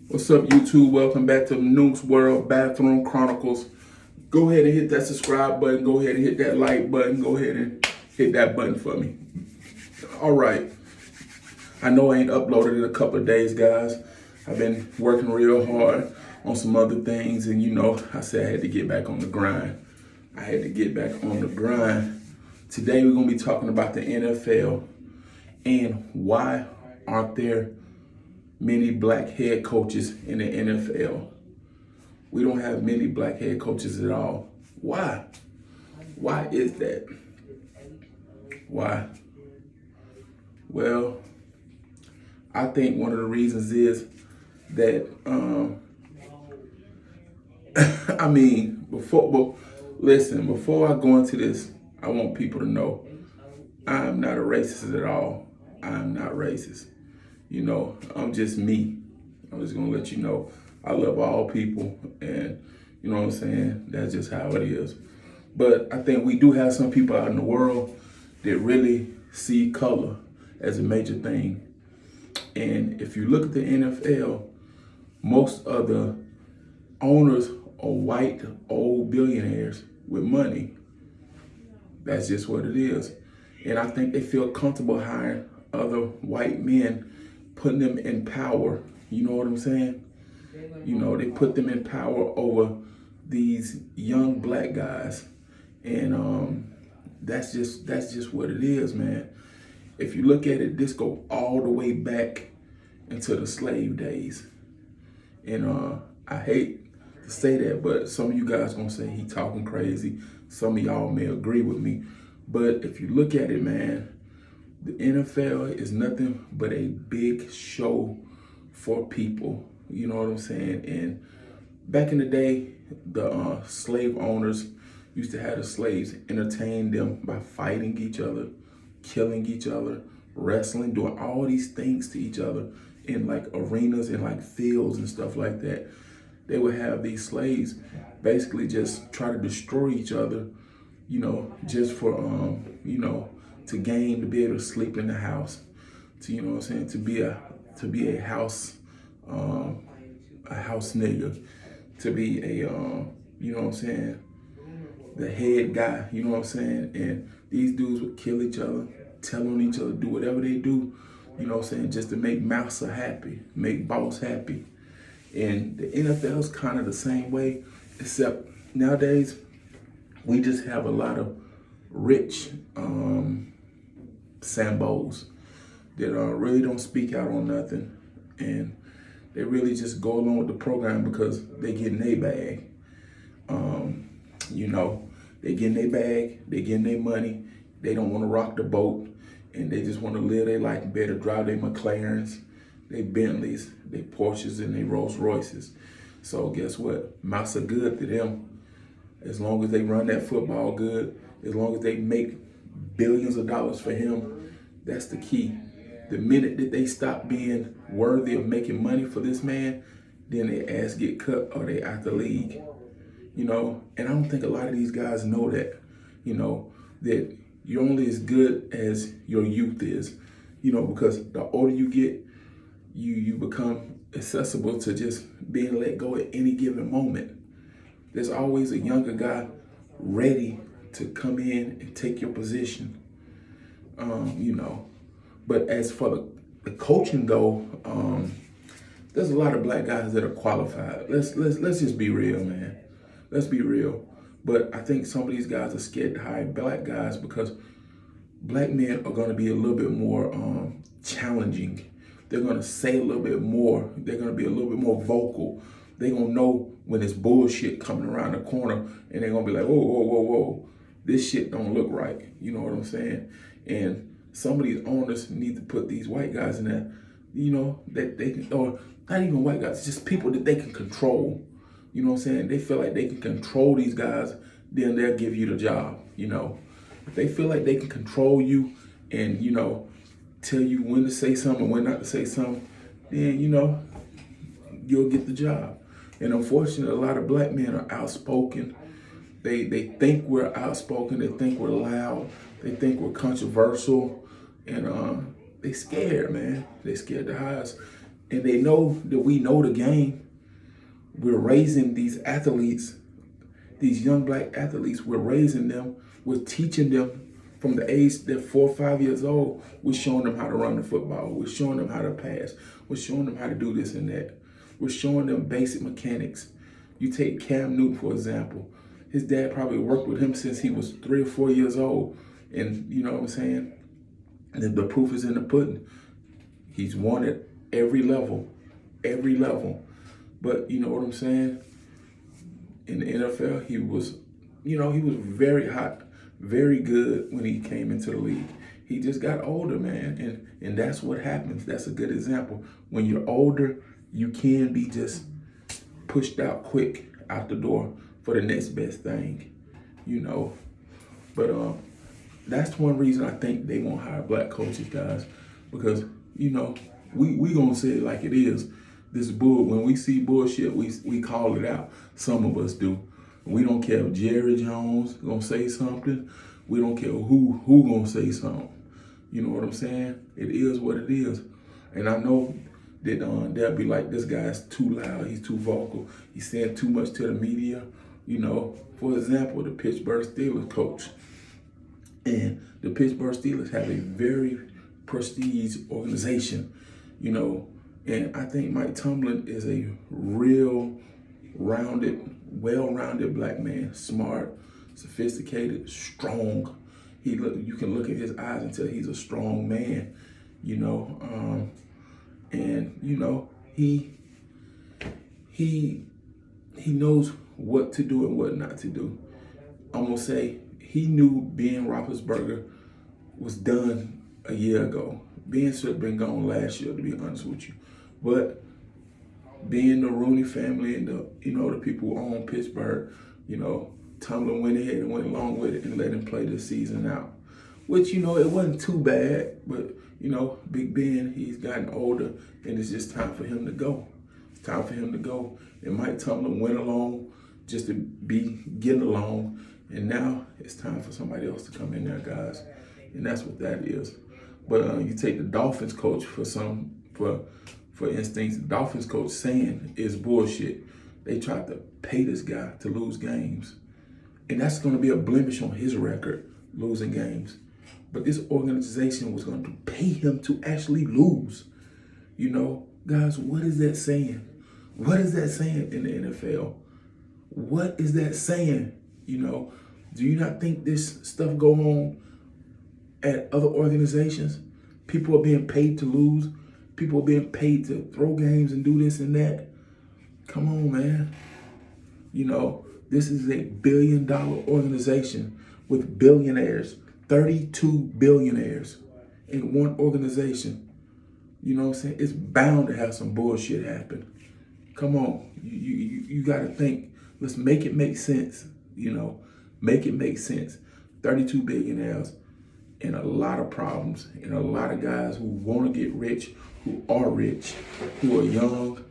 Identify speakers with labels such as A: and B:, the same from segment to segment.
A: What's up, YouTube? Welcome back to Nuke's World Bathroom Chronicles. Go ahead and hit that subscribe button. Go ahead and hit that like button. Go ahead and hit that button for me. All right. I know I ain't uploaded in a couple of days, guys. I've been working real hard on some other things, and I said I had to get back on the grind. I had to get back on the grind. Today, we're going to be talking about the NFL and why aren't there many black head coaches in the NFL. We don't have many black head coaches at all. Why? Why is that? Why? Well, I think one of the reasons is that, before I go into this, I want people to know I'm not a racist at all. I'm not racist. I'm just me. I'm just gonna let you know I love all people, and you know what I'm saying? That's just how it is. But I think we do have some people out in the world that really see color as a major thing. And if you look at the NFL, most of the owners are white, old billionaires with money. That's just what it is. And I think they feel comfortable hiring other white men, putting them in power. You know what I'm saying? They put them in power over these young black guys. And that's just what it is, man. If you look at it, this go all the way back into the slave days. And I hate to say that, but some of you guys gonna say he talking crazy. Some of y'all may agree with me. But if you look at it, man, the NFL is nothing but a big show for people. You know what I'm saying? And back in the day, the slave owners used to have the slaves entertain them by fighting each other, killing each other, wrestling, doing all these things to each other in like arenas and like fields and stuff like that. They would have these slaves basically just try to destroy each other, just for to gain, to be able to sleep in the house, to you know what I'm saying, to be a house nigga, to be a you know what I'm saying, the head guy, you know what I'm saying? And these dudes would kill each other, tell on each other, do whatever they do, you know what I'm saying, just to make massa happy, make boss happy. And the NFL is kind of the same way, except nowadays we just have a lot of rich Sambos that really don't speak out on nothing, and they really just go along with the program because they get in their bag. They get in their bag, they get in their money, they don't want to rock the boat, and they just want to live their life and be able to drive their McLarens, their Bentleys, their Porsches, and their Rolls Royces. So guess what? Mouths are good to them. As long as they run that football good, as long as they make billions of dollars for him, that's the key. The minute that they stop being worthy of making money for this man, then their ass get cut or they out the league. And I don't think a lot of these guys know that, that you're only as good as your youth is, because the older you get, you become accessible to just being let go at any given moment. There's always a younger guy ready to come in and take your position, But as for the coaching go, there's a lot of black guys that are qualified. Let's just be real, man. Let's be real. But I think some of these guys are scared to hire black guys because black men are going to be a little bit more challenging. They're going to say a little bit more. They're going to be a little bit more vocal. They're going to know when it's bullshit coming around the corner, and they're going to be like, whoa, whoa, whoa, whoa. This shit don't look right. You know what I'm saying? And some of these owners need to put these white guys in there, that they can, or not even white guys, just people that they can control. You know what I'm saying? They feel like they can control these guys, then they'll give you the job, If they feel like they can control you and, tell you when to say something and when not to say something, then, you'll get the job. And unfortunately, a lot of black men are outspoken. They think we're outspoken. They think we're loud. They think we're controversial. And they scared, man. They scared to hire us. and they know that we know the game. We're raising these athletes, these young black athletes. We're raising them. We're teaching them from the age they're 4 or 5 years old. We're showing them how to run the football. We're showing them how to pass. We're showing them how to do this and that. We're showing them basic mechanics. You take Cam Newton, for example. His dad probably worked with him since he was 3 or 4 years old. And you know what I'm saying? And the proof is in the pudding. He's won at every level. Every level. But you know what I'm saying? In the NFL, he was very hot, very good when he came into the league. He just got older, man. And that's what happens. That's a good example. When you're older, you can be just pushed out quick out the door for the next best thing, you know. But that's one reason I think they won't hire black coaches, guys, because you know we gonna say it like it is. This when we see bullshit, we call it out. Some of us do. We don't care if Jerry Jones gonna say something. We don't care who gonna say something. You know what I'm saying? It is what it is. And I know that they'll be like, this guy's too loud, he's too vocal, he's saying too much to the media. You know, for example, the Pittsburgh Steelers coach. And the Pittsburgh Steelers have a very prestige organization, you know, and I think Mike Tomlin is a real well-rounded black man, smart, sophisticated, strong. You can look at his eyes and tell he's a strong man, you know, and you know he knows what to do and what not to do. I'm gonna say he knew Ben Roethlisberger was done a year ago. Ben should have been gone last year, to be honest with you. But being the Rooney family and the people who own Pittsburgh, you know, Tomlin went ahead and went along with it and let him play the season out. Which, you know, it wasn't too bad, but you know, Big Ben, he's gotten older and it's just time for him to go. It's time for him to go. And Mike Tomlin went along just to be getting along. And now it's time for somebody else to come in there, guys. And that's what that is. But you take the Dolphins coach for instance, the Dolphins coach saying is bullshit. They tried to pay this guy to lose games. And that's going to be a blemish on his record, losing games. But this organization was going to pay him to actually lose. You know, guys, what is that saying? What is that saying in the NFL? What is that saying? You know, do you not think this stuff go on at other organizations? People are being paid to lose. People are being paid to throw games and do this and that. Come on, man. You know, this is a $1 billion organization with billionaires, 32 billionaires in one organization. You know what I'm saying? It's bound to have some bullshit happen. Come on, you got to think. Let's make it make sense. You know, make it make sense. 32 billionaires and a lot of problems and a lot of guys who want to get rich, who are rich, who are young,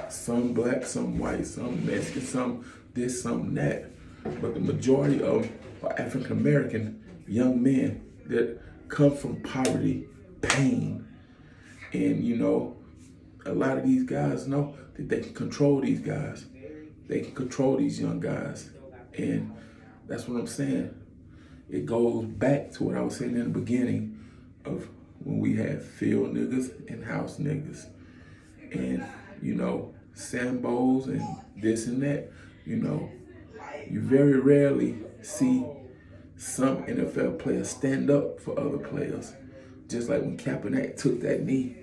A: some black, some white, some Mexican, some this, some that. But the majority of are African American young men that come from poverty, pain, and you know, a lot of these guys know that they can control these guys. They can control these young guys. And that's what I'm saying. It goes back to what I was saying in the beginning of when we had field niggas and house niggas. And, you know, Sambos and this and that, you know, you very rarely see some NFL players stand up for other players. Just like when Kaepernick took that knee.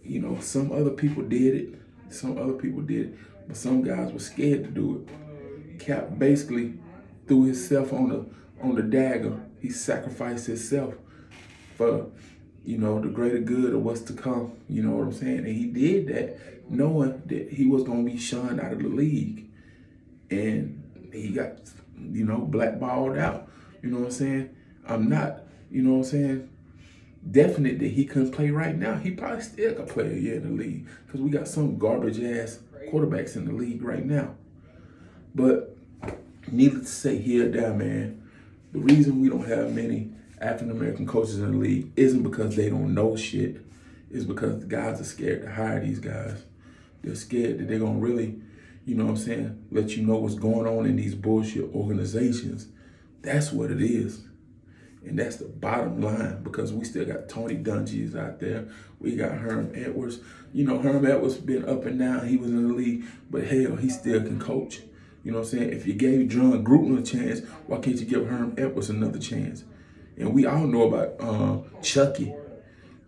A: You know, some other people did it. But some guys were scared to do it. Cap basically threw himself on the dagger. He sacrificed himself for, you know, the greater good of what's to come. You know what I'm saying? And he did that knowing that he was going to be shunned out of the league. And he got, you know, blackballed out. You know what I'm saying? I'm not, you know what I'm saying, definite that he couldn't play right now. He probably still could play a year in the league because we got some garbage-ass quarterbacks in the league right now. But needless to say, here or there, man, the reason we don't have many African-American coaches in the league isn't because they don't know shit. is because the guys are scared to hire these guys. They're scared that they're going to really, you know what I'm saying, let you know what's going on in these bullshit organizations. That's what it is. And that's the bottom line, because we still got Tony Dungy's out there. We got Herm Edwards. You know, Herm Edwards been up and down. He was in the league, but hell, he still can coach. You know what I'm saying? If you gave John Gruden a chance, why can't you give Herm Edwards another chance? And we all know about Chucky.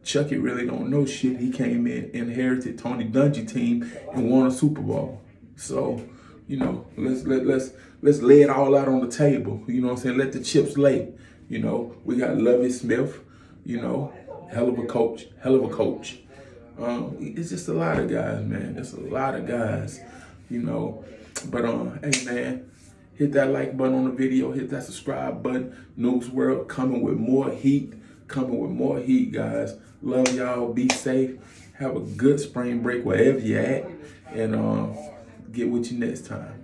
A: Chucky really don't know shit. He came in, inherited Tony Dungy team, and won a Super Bowl. So, you know, let's lay it all out on the table. You know what I'm saying? Let the chips lay. You know, we got Lovie Smith. You know, hell of a coach. It's just a lot of guys, man. It's a lot of guys. You know, but hey, man. Hit that like button on the video. Hit that subscribe button. News World coming with more heat. Guys. Love y'all. Be safe. Have a good spring break wherever you're at. And get with you next time.